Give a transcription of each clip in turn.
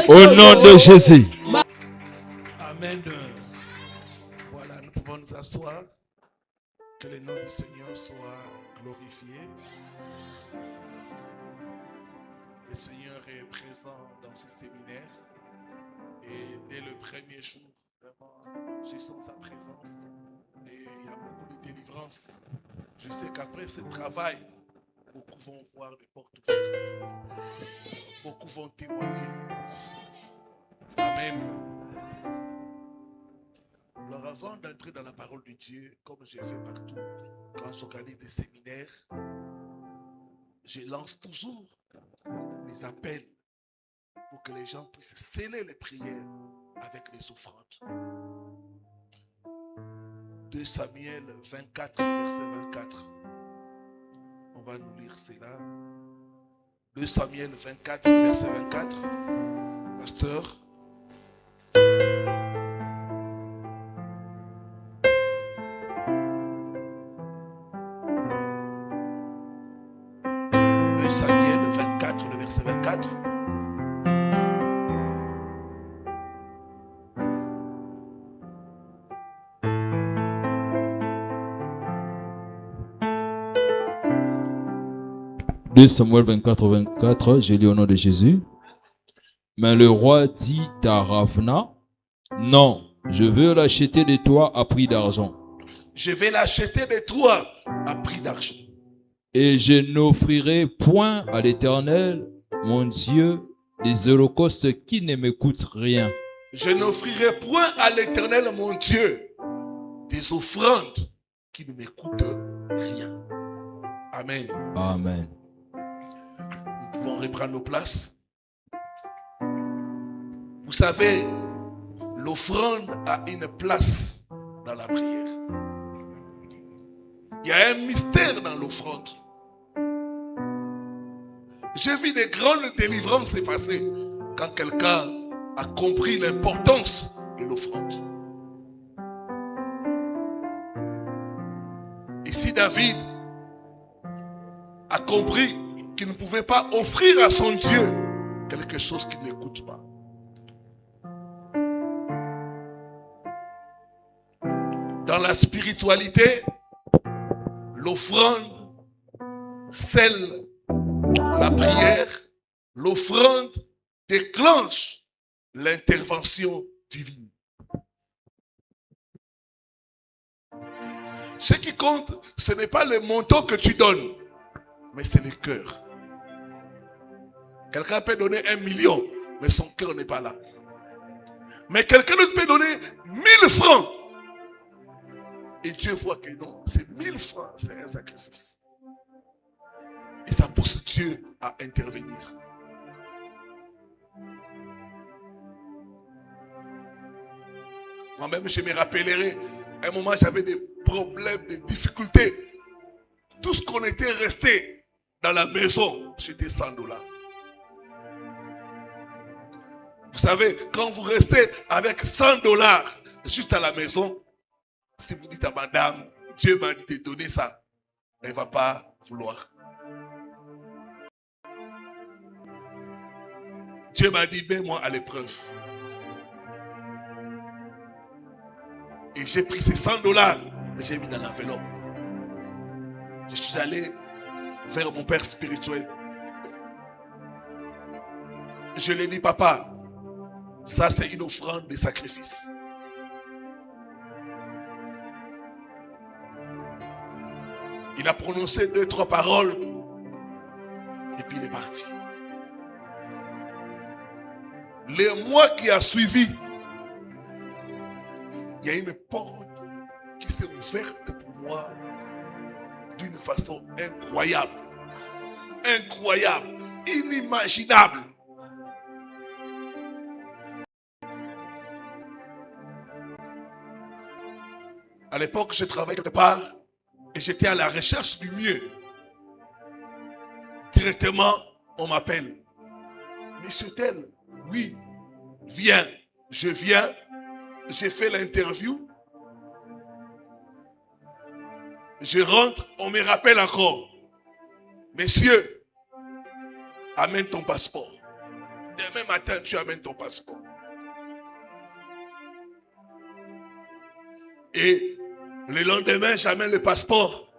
Au nom de Jésus. Amen. Voilà, nous pouvons nous asseoir. Que le nom du Seigneur soit glorifié. Le Seigneur est présent dans ce séminaire. Et dès le premier jour, vraiment, je sens sa présence. Et il y a beaucoup de délivrance. Je sais qu'après ce travail, beaucoup vont voir les portes ouvertes. Beaucoup vont témoigner. Amen. Alors avant d'entrer dans la parole de Dieu, comme j'ai fait partout, quand j'organise des séminaires, je lance toujours les appels pour que les gens puissent sceller les prières avec les offrandes. 2 Samuel 24, verset 24. On va nous lire cela. 2 Samuel 24, verset 24. Pasteur. Samuel 24, le verset 24. De Samuel 24, 24, je lis au nom de Jésus. Mais le roi dit à Ravna, non, je veux l'acheter de toi à prix d'argent. Je vais l'acheter de toi à prix d'argent. Et je n'offrirai point à l'Éternel, mon Dieu, des holocaustes qui ne me coûtent rien. Je n'offrirai point à l'Éternel, mon Dieu, des offrandes qui ne me coûtent rien. Amen. Amen. Nous pouvons reprendre nos places. Vous savez, l'offrande a une place dans la prière. Il y a un mystère dans l'offrande. J'ai vu des grandes délivrances se passer quand quelqu'un a compris l'importance de l'offrande. Ici, David a compris qu'il ne pouvait pas offrir à son Dieu quelque chose qui ne l'écoute pas. Dans la spiritualité, l'offrande scelle la prière, l'offrande déclenche l'intervention divine. Ce qui compte, ce n'est pas le montant que tu donnes, mais c'est le cœur. Quelqu'un peut donner 1 million, mais son cœur n'est pas là. Mais quelqu'un d'autre peut donner 1000 francs. Et Dieu voit que non, ces 1000 francs, c'est un sacrifice. Et ça pousse Dieu à intervenir. Moi-même, je me rappellerai, à un moment, j'avais des problèmes, des difficultés. Tout ce qu'on était resté dans la maison, c'était 100 $. Vous savez, quand vous restez avec 100 $ juste à la maison, si vous dites à madame, Dieu m'a dit de donner ça, elle ne va pas vouloir. Dieu m'a dit, mets-moi à l'épreuve. Et j'ai pris ces 100 $ et j'ai mis dans l'enveloppe. Je suis allé vers mon père spirituel. Je lui ai dit, papa, ça c'est une offrande de sacrifice. Il a prononcé 2-3 paroles et puis il est parti. Les mois qui a suivi, il y a une porte qui s'est ouverte pour moi d'une façon incroyable. Incroyable, inimaginable. À l'époque, je travaillais quelque part et j'étais à la recherche du mieux. Directement, on m'appelle. Monsieur tel, oui, viens. Je viens, j'ai fait l'interview. Je rentre, on me rappelle encore. Messieurs, amène ton passeport. Demain matin, tu amènes ton passeport. Et le lendemain, j'amène le passeport.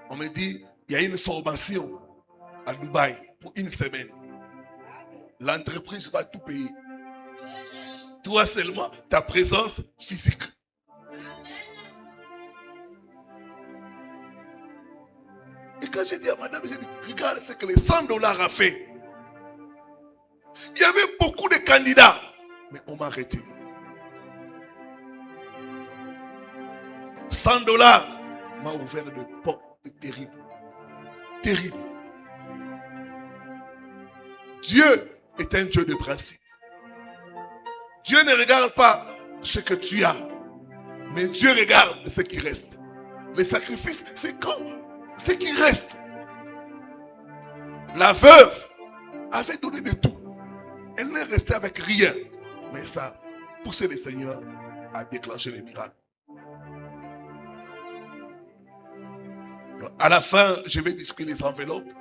On me dit, il y a une formation à Dubaï pour une semaine. L'entreprise va tout payer. Toi seulement, ta présence physique. Et quand j'ai dit à madame, j'ai dit, regarde ce que les $100 a fait. Il y avait beaucoup de candidats, mais on m'a arrêté. $100 m'a ouvert des portes terribles. Terribles. Dieu est un Dieu de principe. Dieu ne regarde pas ce que tu as, mais Dieu regarde ce qui reste. Les sacrifices, c'est quand ce qui reste. La veuve avait donné de tout. Elle n'est restée avec rien. Mais ça a poussé le Seigneur à déclencher les miracles. À la fin, je vais distribuer les enveloppes.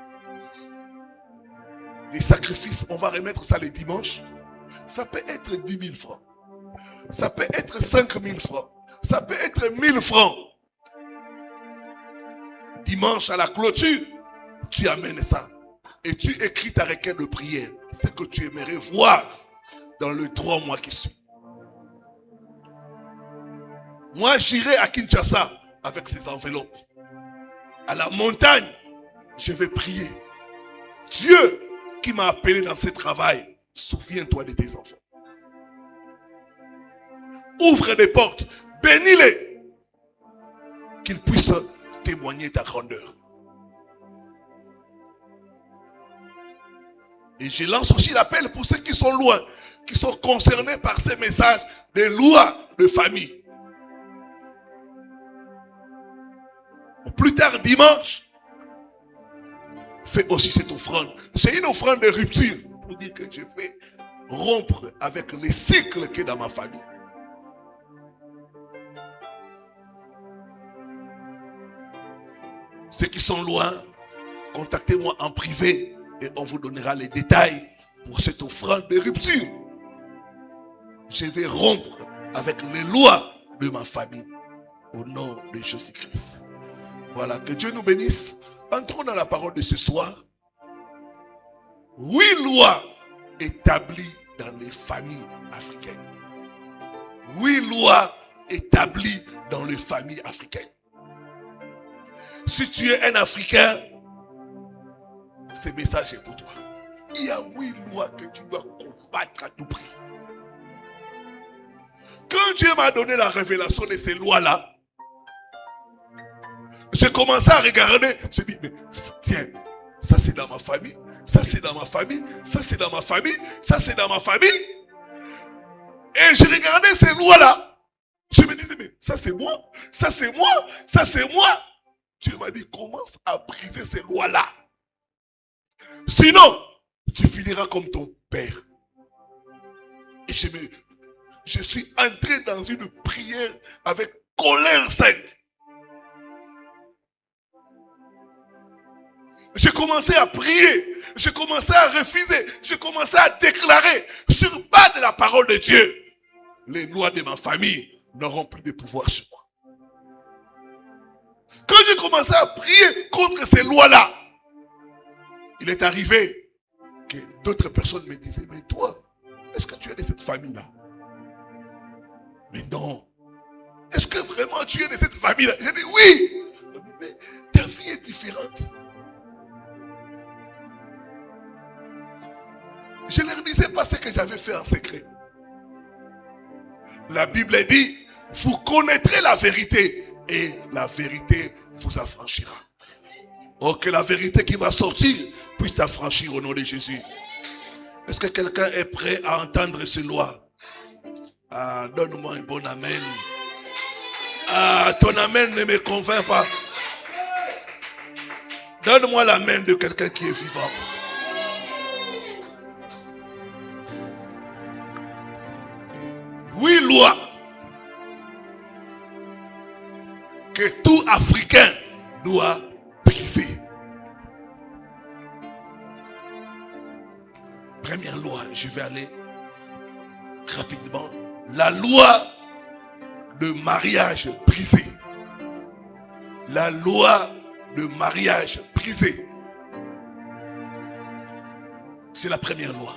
Les sacrifices, on va remettre ça les dimanches. Ça peut être 10 000 francs. Ça peut être 5 000 francs. Ça peut être 1 000 francs. Dimanche à la clôture, tu amènes ça. Et tu écris ta requête de prière. Ce que tu aimerais voir dans les 3 mois qui suivent. Moi, j'irai à Kinshasa avec ces enveloppes. À la montagne, je vais prier. Dieu qui m'a appelé dans ce travail, souviens-toi de tes enfants. Ouvre des portes, bénis-les, qu'ils puissent témoigner ta grandeur. Et je lance aussi l'appel pour ceux qui sont loin, qui sont concernés par ces messages de loi de famille. Plus tard dimanche, fais aussi cette offrande. C'est une offrande de rupture pour dire que je vais rompre avec les cycles qui est dans ma famille. Ceux qui sont loin, contactez-moi en privé et on vous donnera les détails pour cette offrande de rupture. Je vais rompre avec les lois de ma famille au nom de Jésus-Christ. Voilà, que Dieu nous bénisse. Entrons dans la parole de ce soir. 8 lois établies dans les familles africaines. 8 lois établies dans les familles africaines. Si tu es un Africain, ce message est pour toi. Il y a 8 lois que tu dois combattre à tout prix. Quand Dieu m'a donné la révélation de ces lois-là, j'ai commencé à regarder, je dis, mais tiens, ça c'est dans ma famille, ça c'est dans ma famille, ça c'est dans ma famille, ça c'est dans ma famille. Et je regardais ces lois-là. Je me disais, mais ça c'est moi, ça c'est moi, ça c'est moi. Dieu m'a dit, commence à briser ces lois-là. Sinon, tu finiras comme ton père. Et je suis entré dans une prière avec colère sainte. J'ai commencé à prier, j'ai commencé à refuser, j'ai commencé à déclarer sur bas de la parole de Dieu. Les lois de ma famille n'auront plus de pouvoir sur moi. Quand j'ai commencé à prier contre ces lois-là, il est arrivé que d'autres personnes me disaient, mais toi, est-ce que tu es de cette famille-là? Mais non. Est-ce que vraiment tu es de cette famille-là? J'ai dit oui. Mais ta vie est différente. Je ne leur disais pas ce que j'avais fait en secret. La Bible dit, vous connaîtrez la vérité et la vérité vous affranchira. Oh, que la vérité qui va sortir puisse t'affranchir au nom de Jésus. Est-ce que quelqu'un est prêt à entendre ces lois? Ah, donne-moi un bon amen. Ah, ton amen ne me convainc pas. Donne-moi l'amen de quelqu'un qui est vivant. Oui, loi que tout Africain doit briser. Première loi, je vais aller rapidement. La loi de mariage brisé. La loi de mariage brisé. C'est la première loi.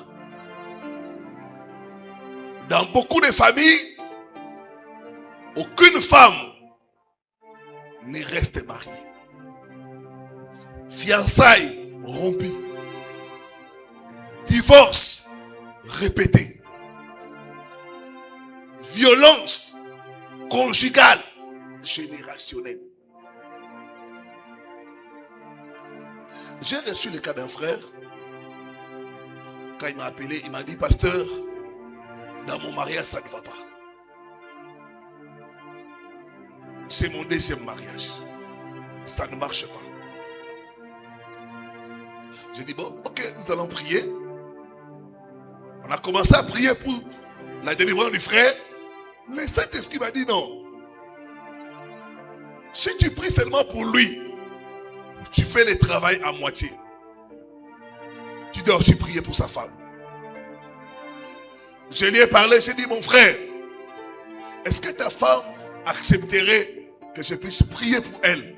Dans beaucoup de familles, aucune femme ne reste mariée. Fiançailles rompues. Divorce répété. Violence conjugale générationnelle. J'ai reçu le cas d'un frère. Quand il m'a appelé, il m'a dit, pasteur, dans mon mariage, ça ne va pas. C'est mon deuxième mariage. Ça ne marche pas. J'ai dit, bon, ok, nous allons prier. On a commencé à prier pour la délivrance du frère. Le Saint-Esprit m'a dit non. Si tu pries seulement pour lui, tu fais le travail à moitié. Tu dois aussi prier pour sa femme. Je lui ai parlé, j'ai dit, mon frère, est-ce que ta femme accepterait que je puisse prier pour elle?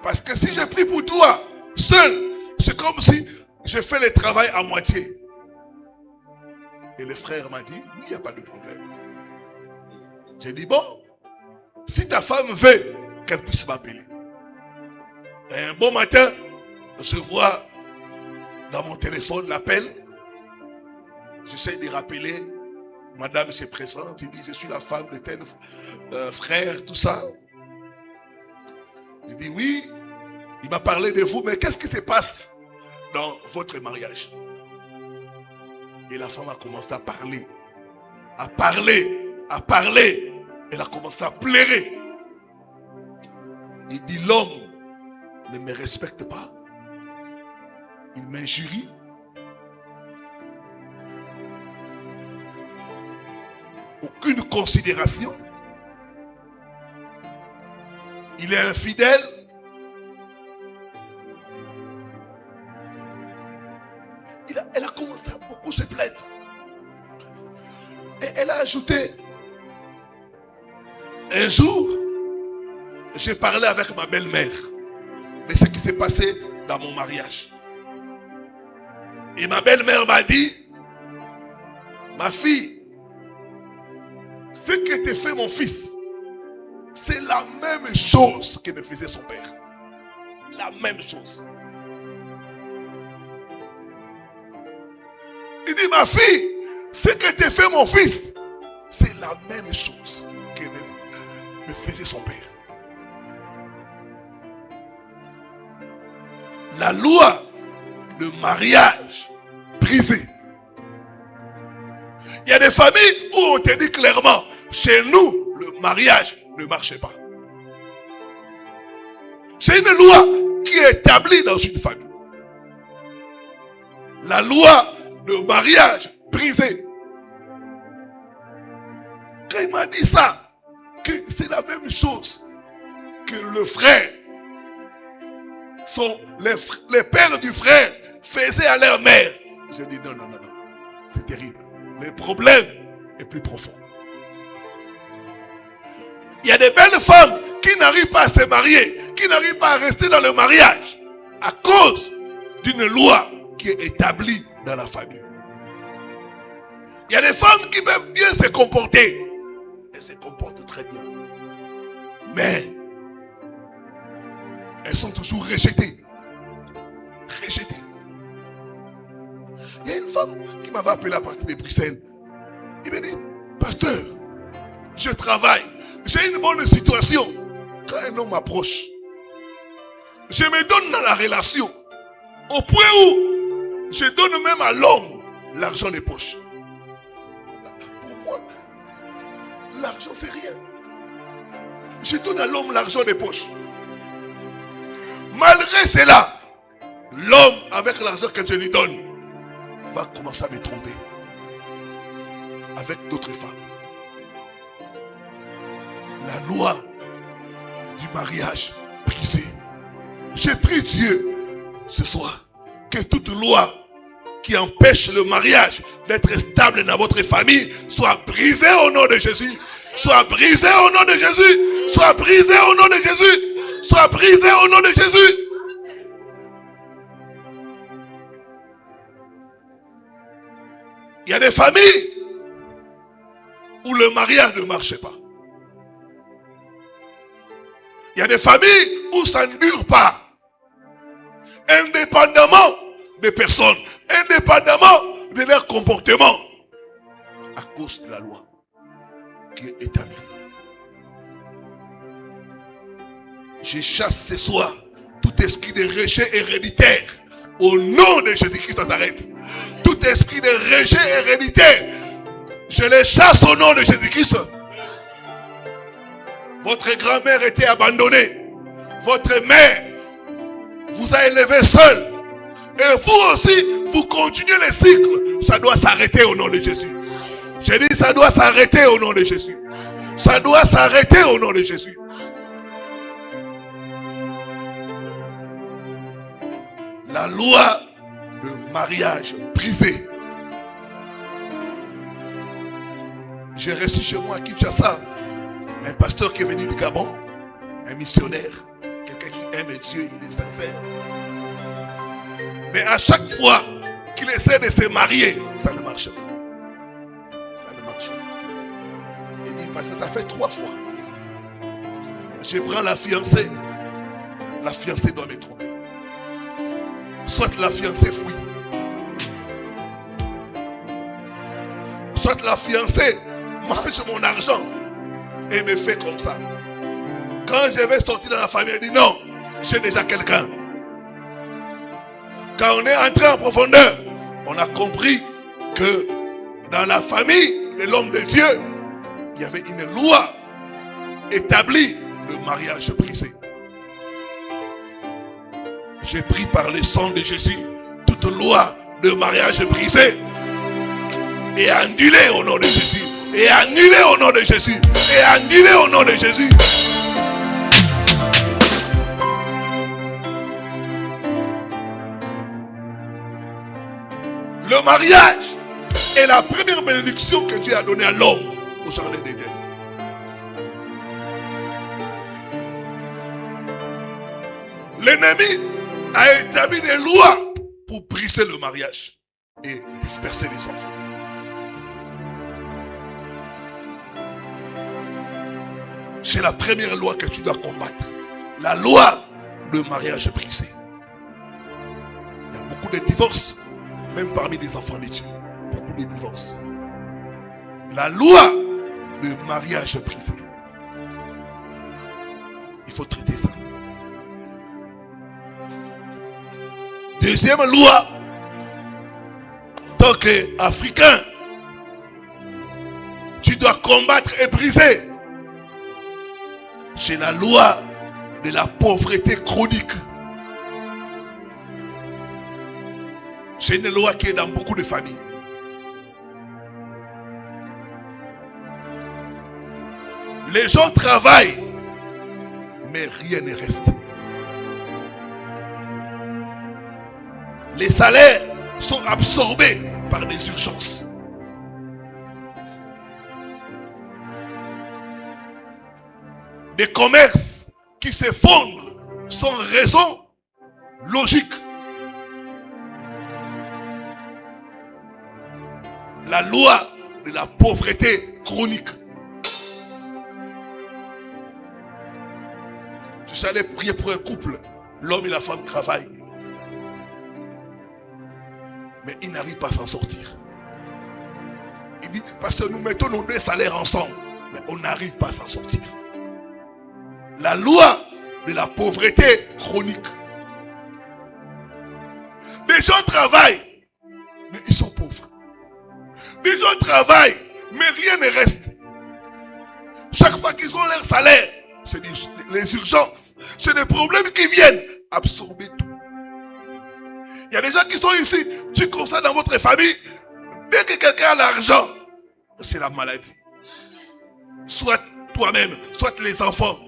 Parce que si je prie pour toi, seul, c'est comme si je fais le travail à moitié. Et le frère m'a dit, oui, il n'y a pas de problème. J'ai dit, bon, si ta femme veut qu'elle puisse m'appeler. Et un bon matin, je vois dans mon téléphone l'appel. J'essaie de rappeler. Madame se présente. Il dit, je suis la femme de tel frère, tout ça. Je dis, oui. Il m'a parlé de vous, mais qu'est-ce qui se passe dans votre mariage? Et la femme a commencé à parler. À parler. À parler. Elle a commencé à pleurer. Il dit, l'homme ne me respecte pas. Il m'injurie. Aucune considération. Il est infidèle. Elle a commencé à beaucoup se plaindre. Et elle a ajouté, un jour, j'ai parlé avec ma belle-mère de ce qui s'est passé dans mon mariage. Et ma belle-mère m'a dit, ma fille, ce que te fait mon fils, c'est la même chose que me faisait son père. La même chose. Il dit, ma fille, ce que te fait mon fils, c'est la même chose que me faisait son père. La loi de mariage brisée. Il y a des familles où on te dit clairement, chez nous, le mariage ne marche pas. C'est une loi qui est établie dans une famille. La loi de mariage brisé. Quand il m'a dit ça, que c'est la même chose que le frère, les pères du frère faisaient à leur mère. J'ai dit non, c'est terrible. Le problème est plus profond. Il y a des belles femmes qui n'arrivent pas à se marier, qui n'arrivent pas à rester dans le mariage à cause d'une loi qui est établie dans la famille. Il y a des femmes qui peuvent bien se comporter. Elles se comportent très bien. Mais elles sont toujours rejetées. Rejetées. Il y a une femme qui m'avait appelé à partir de Bruxelles. Il m'a dit, pasteur, je travaille. J'ai une bonne situation. Quand un homme m'approche, je me donne dans la relation. Au point où je donne même à l'homme l'argent des poches. Pour moi, l'argent c'est rien. Je donne à l'homme l'argent des poches. Malgré cela, l'homme avec l'argent que je lui donne va commencer à me tromper avec d'autres femmes. La loi du mariage brisée. J'ai pris Dieu ce soir que toute loi qui empêche le mariage d'être stable dans votre famille soit brisé au nom de Jésus. Soit brisé au nom de Jésus. Soit brisé au nom de Jésus. Soit brisé au nom de Jésus. Il y a des familles où le mariage ne marche pas. Il y a des familles où ça ne dure pas. Indépendamment des personnes, indépendamment de leur comportement, à cause de la loi qui est établie. Je chasse ce soir tout esprit de rejet héréditaire au nom de Jésus-Christ de Nazareth. Tout esprit de rejet héréditaire, je les chasse au nom de Jésus-Christ. Votre grand-mère était abandonnée. Votre mère vous a élevé seul. Et vous aussi, vous continuez les cycles. Ça doit s'arrêter au nom de Jésus. J'ai dit, ça doit s'arrêter au nom de Jésus. Ça doit s'arrêter au nom de Jésus. La loi de mariage brisée. J'ai reçu chez moi à Kinshasa un pasteur qui est venu du Gabon, un missionnaire, quelqu'un qui aime Dieu, il est sincère. Mais à chaque fois qu'il essaie de se marier, ça ne marche pas. Ça ne marche pas. Il dit, parce que ça fait 3 fois. Je prends la fiancée doit me tromper. Soit la fiancée fuit. Soit la fiancée mange mon argent et me fait comme ça. Quand je vais sortir dans la famille, elle dit non, j'ai déjà quelqu'un. Quand on est entré en profondeur, on a compris que dans la famille de l'homme de Dieu, il y avait une loi établie de mariage brisé. J'ai pris par le sang de Jésus toute loi de mariage brisé et annulée au nom de Jésus. Et annulée au nom de Jésus. Et annulée au nom de Jésus. Le mariage est la première bénédiction que Dieu a donnée à l'homme au jardin d'Éden. L'ennemi a établi des lois pour briser le mariage et disperser les enfants. C'est la première loi que tu dois combattre. La loi de mariage brisé. Il y a beaucoup de divorces, même parmi les enfants de Dieu. Beaucoup de divorces. La loi de mariage brisé. Il faut traiter ça. Deuxième loi, en tant qu'Africain, tu dois combattre et briser. C'est la loi de la pauvreté chronique. C'est une loi qui est dans beaucoup de familles. Les gens travaillent, mais rien ne reste. Les salaires sont absorbés par des urgences. Des commerces qui s'effondrent sans raison logique. La loi de la pauvreté chronique. Je suis allé prier pour un couple. L'homme et la femme travaillent. Mais ils n'arrivent pas à s'en sortir. Il dit, parce que nous mettons nos 2 salaires ensemble. Mais on n'arrive pas à s'en sortir. La loi de la pauvreté chronique. Des gens travaillent, mais ils sont pauvres. Des gens travaillent, mais rien ne reste. Chaque fois qu'ils ont leur salaire, c'est les urgences. C'est des problèmes qui viennent absorber tout. Il y a des gens qui sont ici, tu constates dans votre famille, dès que quelqu'un a l'argent, c'est la maladie. Soit toi-même, soit les enfants.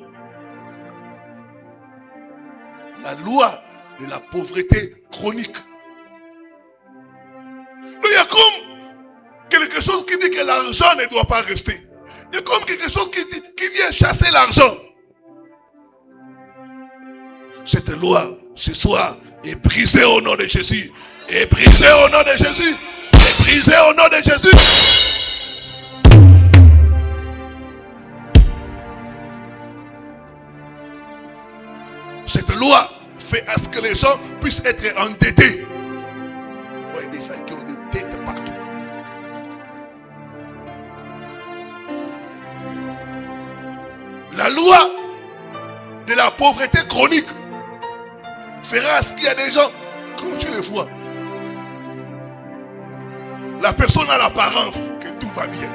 La loi de la pauvreté chronique. comme quelque chose qui dit que l'argent ne doit pas rester. Il y a comme quelque chose qui vient chasser l'argent. Cette loi, ce soir, est brisée au nom de Jésus. Est brisée au nom de Jésus. Est brisée au nom de Jésus. Cette loi fait à ce que les gens puissent être endettés. Vous voyez des gens qui ont des dettes partout. La loi de la pauvreté chronique fera à ce qu'il y a des gens, quand tu les vois, la personne a l'apparence que tout va bien.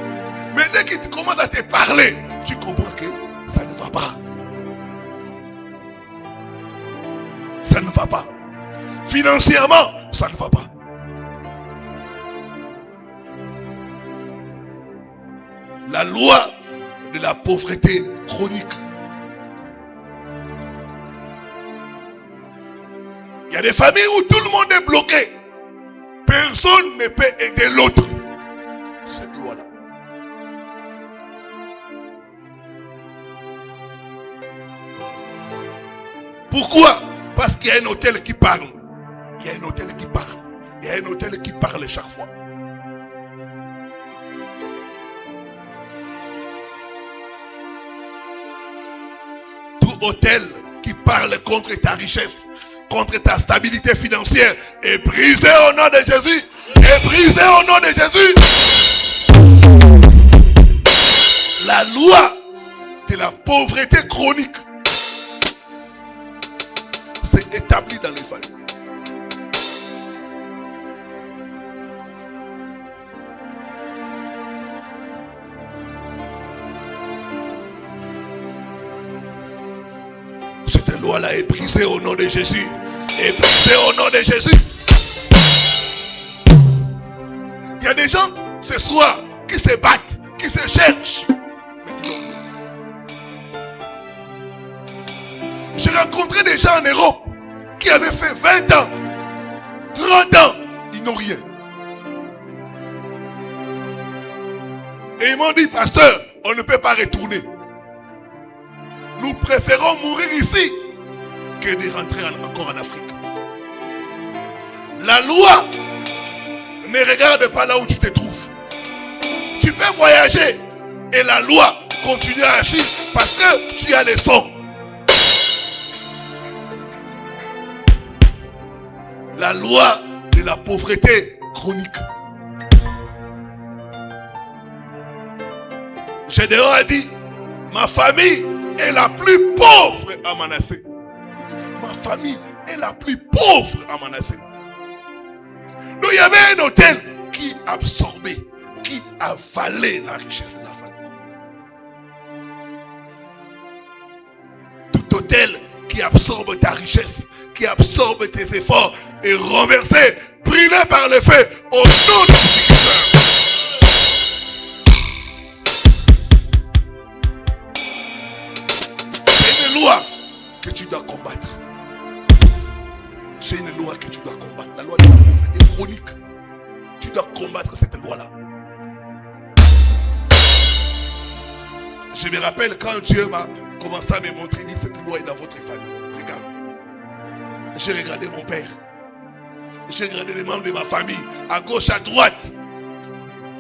Mais dès qu'il commence à te parler, tu comprends que ça ne va pas. Ça ne va pas. Financièrement, ça ne va pas. La loi de la pauvreté chronique. Il y a des familles où tout le monde est bloqué. Personne ne peut aider l'autre. Cette loi-là. Pourquoi? Parce qu'il y a un hôtel qui parle. Il y a un hôtel qui parle. Il y a un hôtel qui parle chaque fois. Tout hôtel qui parle contre ta richesse, contre ta stabilité financière, est brisé au nom de Jésus. Est brisé au nom de Jésus. La loi de la pauvreté chronique s'est établie dans les familles. Cette loi-là est brisée au nom de Jésus. Est brisée au nom de Jésus. Il y a des gens ce soir qui se battent, qui se cherchent. J'ai rencontré des gens en Europe qui avaient fait 20 ans, 30 ans, ils n'ont rien. Et ils m'ont dit, pasteur, on ne peut pas retourner. Nous préférons mourir ici que de rentrer encore en Afrique. La loi ne regarde pas là où tu te trouves. Tu peux voyager et la loi continue à agir parce que tu as les sons. La loi de la pauvreté chronique. Gédéon a dit, ma famille est la plus pauvre à Manassé. Ma famille est la plus pauvre à Manassé. Donc il y avait un hôtel qui absorbait, qui avalait la richesse de la famille. Tout hôtel qui absorbe ta richesse, qui absorbe tes efforts, est renversé, brûlé par le feu au nom de Jésus. C'est une loi que tu dois combattre. C'est une loi que tu dois combattre. La loi de la pauvreté chronique. Tu dois combattre cette loi-là. Je me rappelle quand Dieu m'a commencé à me montrer, dit cette loi est dans votre famille. Regarde. J'ai regardé mon père. J'ai regardé les membres de ma famille, à gauche, à droite.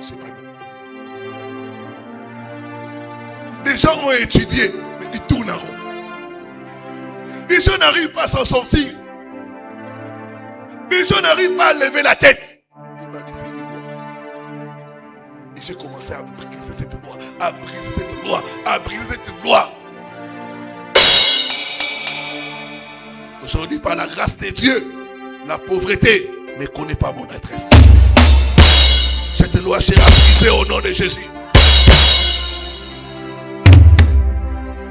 C'est pas normal. Des gens ont étudié, mais ils tournent en rond. Les gens n'arrivent pas à s'en sortir. Les gens n'arrivent pas à lever la tête. Il m'a dit, c'est une loi. Et j'ai commencé à briser cette loi, à briser cette loi, à briser cette loi. Aujourd'hui, par la grâce de Dieu, la pauvreté ne connaît pas mon adresse. Cette loi sera brisée au nom de Jésus.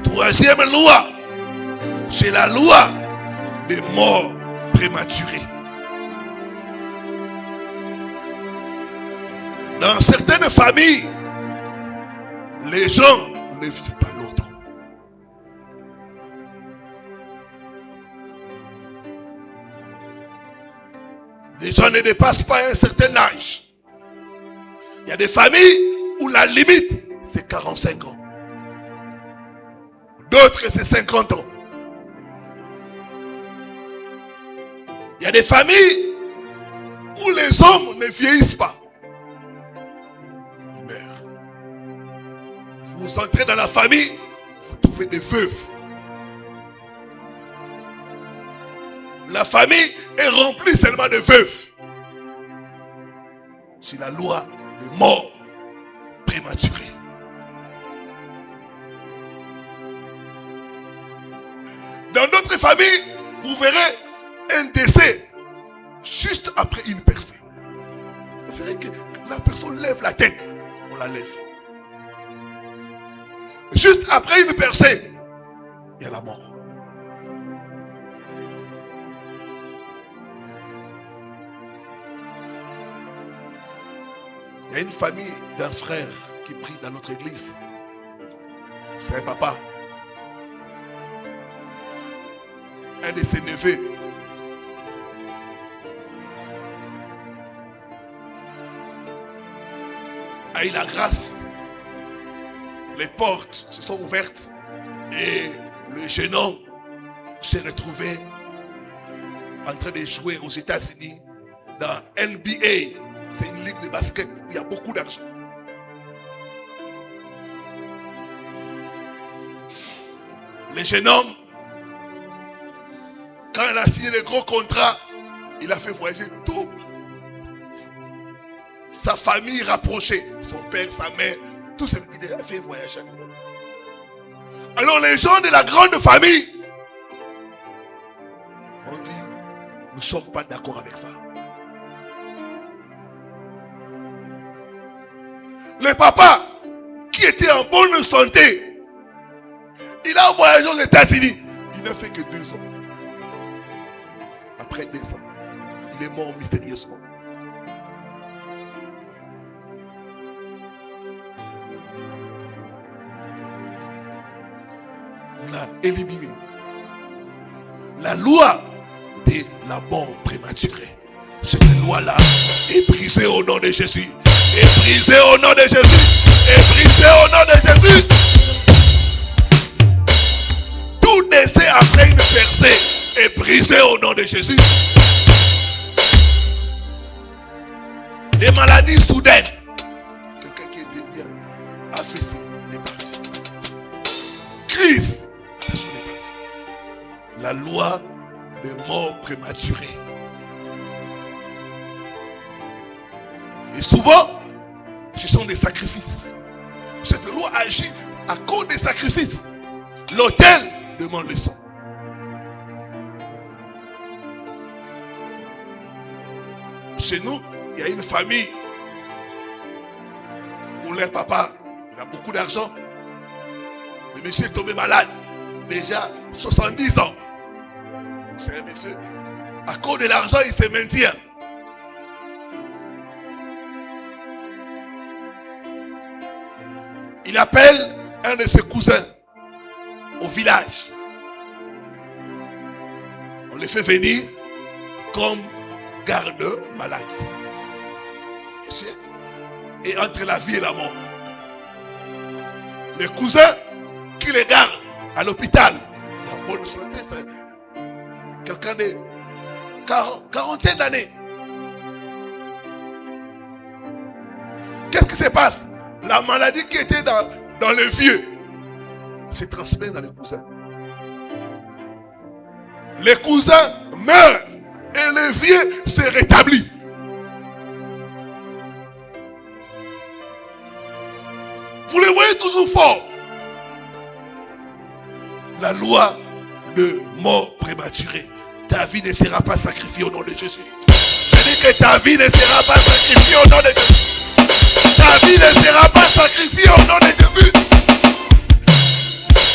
Troisième loi, c'est la loi des morts prématurées. Dans certaines familles, les gens ne vivent pas longtemps. Les gens ne dépassent pas un certain âge. Il y a des familles où la limite, c'est 45 ans. D'autres, c'est 50 ans. Il y a des familles où les hommes ne vieillissent pas. Ils meurent. Vous entrez dans la famille, vous trouvez des veuves. La famille est remplie seulement de veuves. C'est la loi de mort prématurée. Dans d'autres familles, vous verrez un décès juste après une percée. Vous verrez que la personne lève la tête. On la lève. Juste après une percée, il y a la mort. Il y a une famille d'un frère qui prie dans notre église. C'est un papa. Un de ses neveux a eu la grâce. Les portes se sont ouvertes et le jeune homme s'est retrouvé en train de jouer aux États-Unis dans NBA. C'est une ligue de basket où il y a beaucoup d'argent. Le jeune homme, quand il a signé le gros contrat, il a fait voyager tout sa famille rapprochée, son père, sa mère, tout ce qu'il a fait voyager. Alors les gens de la grande famille ont dit, nous ne sommes pas d'accord avec ça. Le papa, qui était en bonne santé, il a voyagé aux États-Unis. Il n'a fait que 2 ans. Après 2 ans, il est mort mystérieusement. On l'a éliminé. La loi de la mort prématurée. Cette loi-là est brisée au nom de Jésus. Est brisée au nom de Jésus. Est brisée au nom de Jésus. Tout décès après une percée est brisé au nom de Jésus. Des maladies soudaines. Quelqu'un qui était bien affaissé est parti. Crise. La loi de mort prématurée. Et souvent, ce sont des sacrifices. Cette loi agit à cause des sacrifices. L'autel demande le sang. Chez nous, il y a une famille où leur papa, il a beaucoup d'argent. Le monsieur est tombé malade. Déjà 70 ans. C'est un monsieur. À cause de l'argent, il se maintient. Il appelle un de ses cousins au village. On le fait venir comme garde malade. Et entre la vie et la mort. Le cousin qui les garde à l'hôpital. Il a bonne santé, c'est quelqu'un de quarantaine d'années. Qu'est-ce qui se passe? La maladie qui était dans le vieux se transmet dans les cousins. Les cousins meurent et le vieux se rétablit. Vous le voyez toujours fort. La loi de mort prématurée. Ta vie ne sera pas sacrifiée au nom de Jésus. Je dis que ta vie ne sera pas sacrifiée au nom de Jésus. Ta vie ne sera pas sacrifiée au nom de Jésus.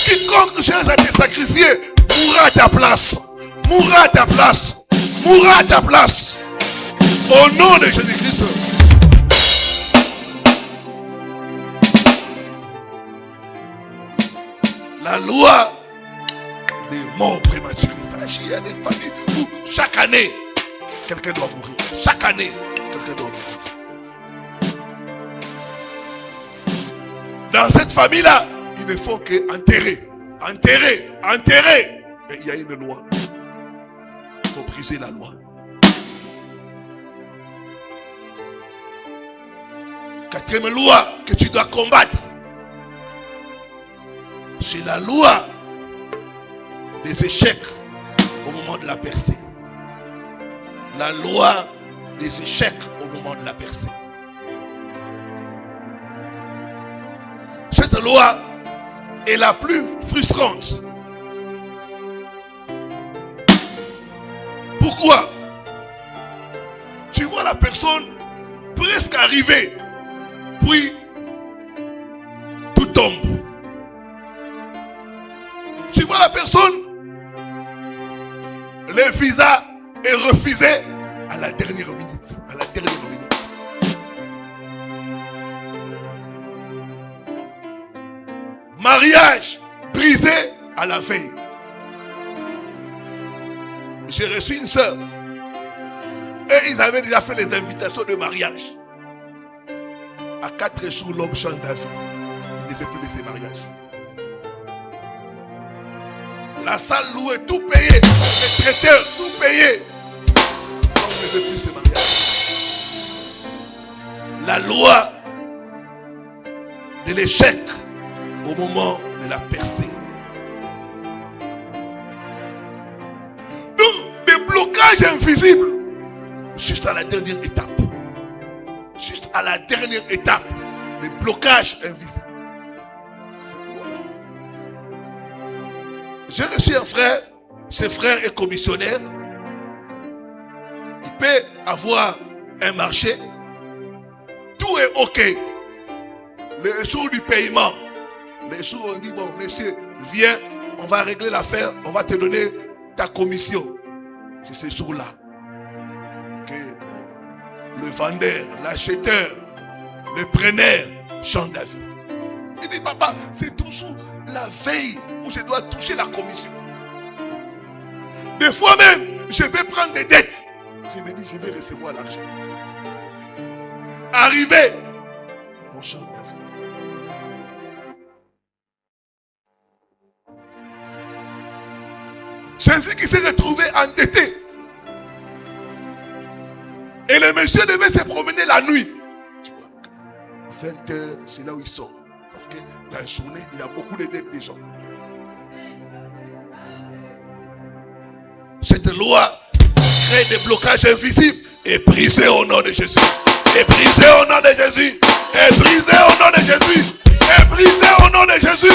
Quiconque cherche à te sacrifier mourra à ta place. Mourra à ta place. Mourra à ta place. Au nom de Jésus-Christ. La loi des morts prématurés. Ça agit. Il y a des familles où chaque année, quelqu'un doit mourir. Chaque année, quelqu'un doit mourir. Dans cette famille-là, il ne faut qu'enterrer. Enterrer, enterrer. Mais il y a une loi. Il faut briser la loi. Quatrième loi que tu dois combattre, c'est la loi des échecs au moment de la percée. La loi des échecs au moment de la percée. Cette loi est la plus frustrante. Pourquoi? Tu vois la personne presque arriver, puis tout tombe. Tu vois la personne, le visa est refusé à la dernière minute. À la dernière minute. Mariage brisé à la veille. J'ai reçu une soeur et ils avaient déjà fait les invitations de mariage. À 4 jours, l'homme chante d'avis. Il ne fait plus de ses mariages. La salle louée, tout payé. Les traiteurs, tout payé. L'homme ne fait plus ses mariages. La loi de l'échec au moment de la percée. Donc, des blocages invisibles. Juste à la dernière étape. Juste à la dernière étape. Des blocages invisibles. J'ai reçu un frère. Ce frère est commissionnaire. Il peut avoir un marché. Tout est OK. Le jour du paiement. Les jours on dit, bon, monsieur, viens, on va régler l'affaire, on va te donner ta commission. C'est ce jour-là que le vendeur, l'acheteur, le preneur chante d'avis. Il dit, papa, c'est toujours la veille où je dois toucher la commission. Des fois même, je vais prendre des dettes. Je me dis, je vais recevoir l'argent. Arrivé, on chante d'avis. Jésus qui s'est retrouvé endetté. Et le monsieur devait se promener la nuit. Tu vois, 20 heures, c'est là où il sort. Parce que dans la journée, il a beaucoup de dettes des gens. Cette loi crée des blocages invisibles et brisée au nom de Jésus. Et brisée au nom de Jésus. Et brisée au nom de Jésus. Et brisée au nom de Jésus.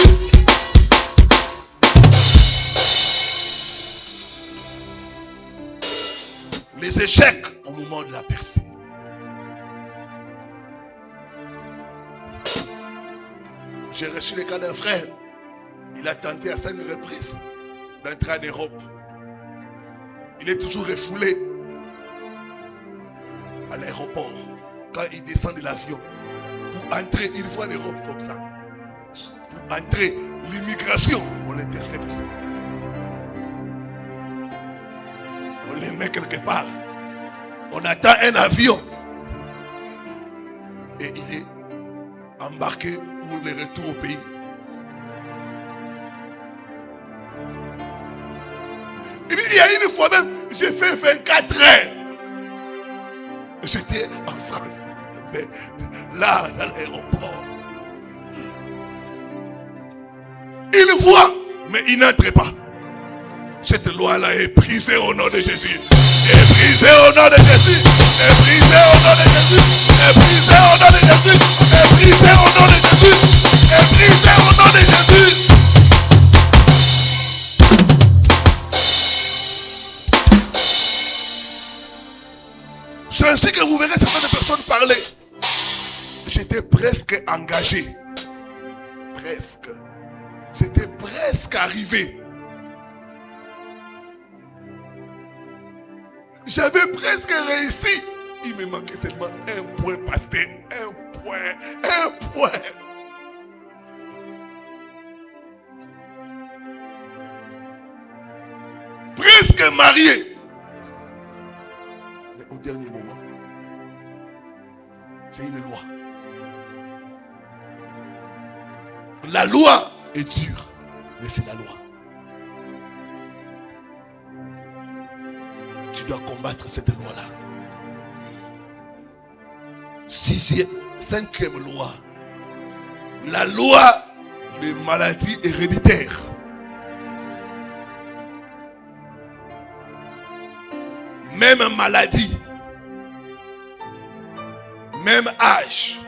Les échecs au moment de la percée. J'ai reçu le cas d'un frère. Il a tenté à 5 reprises d'entrer en Europe. Il est toujours refoulé à l'aéroport. Quand il descend de l'avion, pour entrer, il voit l'Europe comme ça. Pour entrer, l'immigration, on l'intercepte. On les met quelque part. On attend un avion. Et il est embarqué pour le retour au pays. Il dit, il y a une fois même, j'ai fait 24 heures. J'étais en France. Mais là, dans l'aéroport. Il voit, mais il n'entre pas. Cette loi-là est brisée au nom de Jésus. Est brisée au nom de Jésus. Est brisée au nom de Jésus. Est brisée au nom de Jésus. Est brisée au nom de Jésus. Est brisée au nom de Jésus. C'est ainsi que vous verrez certaines personnes parler. J'étais presque engagé. Presque. J'étais presque arrivé. J'avais presque réussi. Il me manquait seulement un point, pasteur. Un point. Un point. Presque marié. Mais au dernier moment, c'est une loi. La loi est dure, mais c'est la loi. Tu dois combattre cette loi-là. Cinquième loi. La loi des maladies héréditaires. Même maladie, même âge,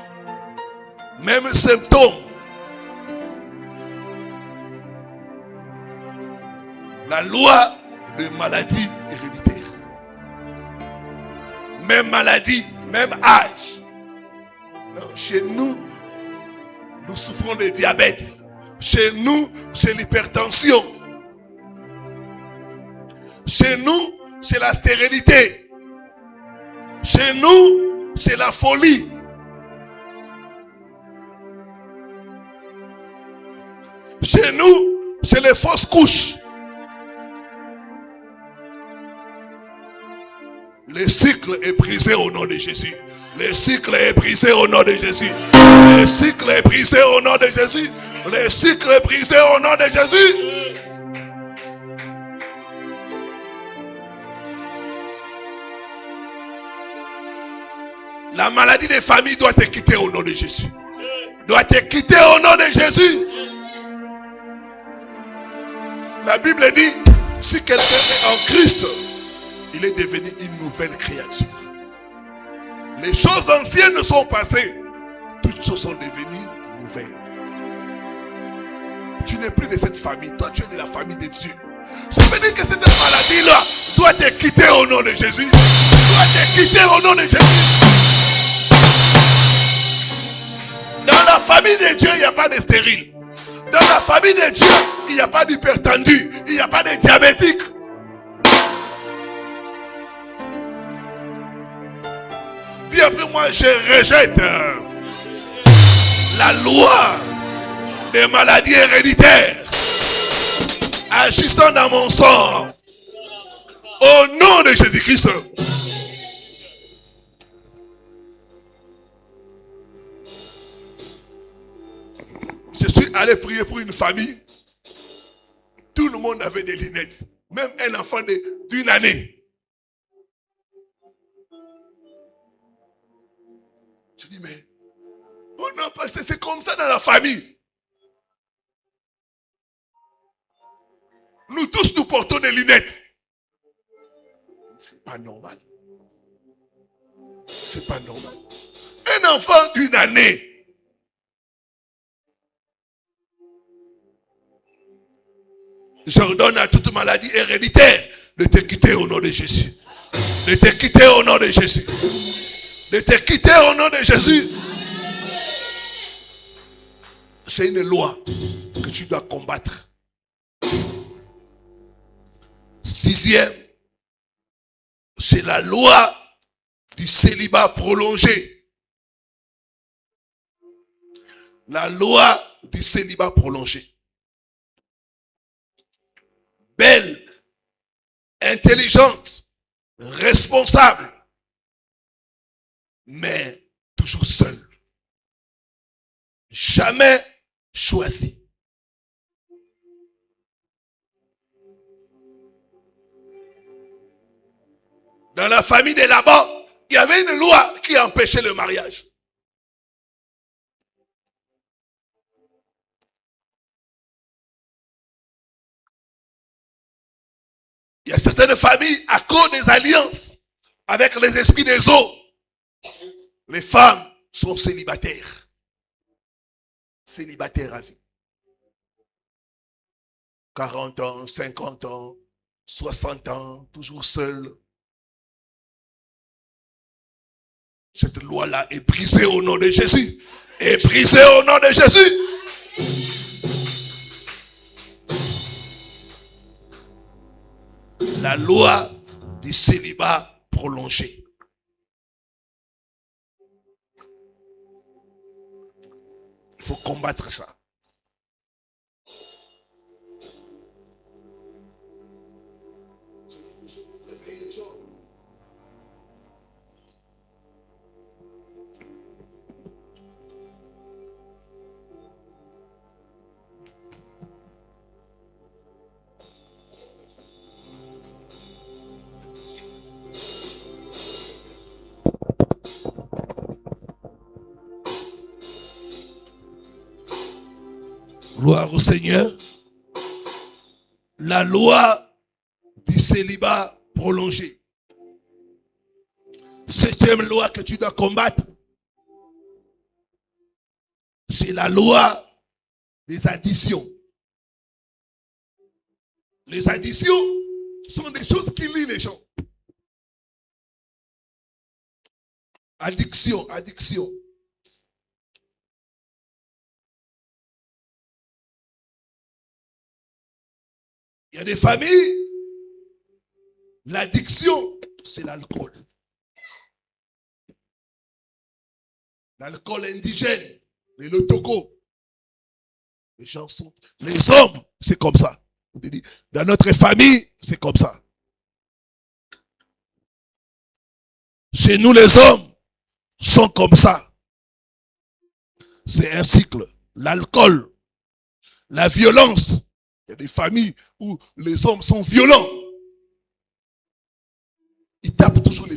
même symptômes. La loi des maladies héréditaires. Même maladie, même âge. Non, chez nous, nous souffrons de diabète. Chez nous, c'est l'hypertension. Chez nous, c'est la stérilité. Chez nous, c'est la folie. Chez nous, c'est les fausses couches. Le cycle est brisé au nom de Jésus. Le cycle est brisé au nom de Jésus. Le cycle est brisé au nom de Jésus. Le cycle est brisé au nom de Jésus. La maladie des familles doit te quitter au nom de Jésus. Doit te quitter au nom de Jésus. La Bible dit, si quelqu'un est en Christ, il est devenu une nouvelle créature. Les choses anciennes sont passées. Toutes choses sont devenues nouvelles. Tu n'es plus de cette famille. Toi, tu es de la famille de Dieu. Ça veut dire que cette maladie-là doit te quitter au nom de Jésus. Doit te quitter au nom de Jésus. Dans la famille de Dieu, il n'y a pas de stérile. Dans la famille de Dieu, il n'y a pas d'hypertendu. Il n'y a pas de diabétique. Dis après moi, je rejette la loi des maladies héréditaires agissant dans mon sang. Au nom de Jésus-Christ. Je suis allé prier pour une famille. Tout le monde avait des lunettes. Même un enfant d'une année. Je dis, mais oh non, parce que c'est comme ça dans la famille. Nous tous, nous portons des lunettes. C'est pas normal. C'est pas normal. Un enfant d'une année. J'ordonne à toute maladie héréditaire de te quitter au nom de Jésus. De te quitter au nom de Jésus. De te quitter au nom de Jésus. C'est une loi que tu dois combattre. Sixième, c'est la loi du célibat prolongé. La loi du célibat prolongé. Belle, intelligente, responsable, mais toujours seule. Jamais choisie. Dans la famille de Laban, il y avait une loi qui empêchait le mariage. Il y a certaines familles, à cause des alliances avec les esprits des eaux, les femmes sont célibataires. Célibataires à vie. 40 ans, 50 ans, 60 ans, toujours seules. Cette loi-là est brisée au nom de Jésus. Est brisée au nom de Jésus. La loi du célibat prolongé. Il faut combattre ça. Gloire au Seigneur. La loi du célibat prolongé. 7e loi que tu dois combattre, c'est la loi des additions. Les additions sont des choses qui lient les gens. Addiction, addiction. Il y a des familles, l'addiction, c'est l'alcool. L'alcool indigène, les lotoko. Les hommes, c'est comme ça. Dans notre famille, c'est comme ça. Chez nous, les hommes sont comme ça. C'est un cycle. L'alcool, la violence. Il y a des familles où les hommes sont violents. Ils tapent toujours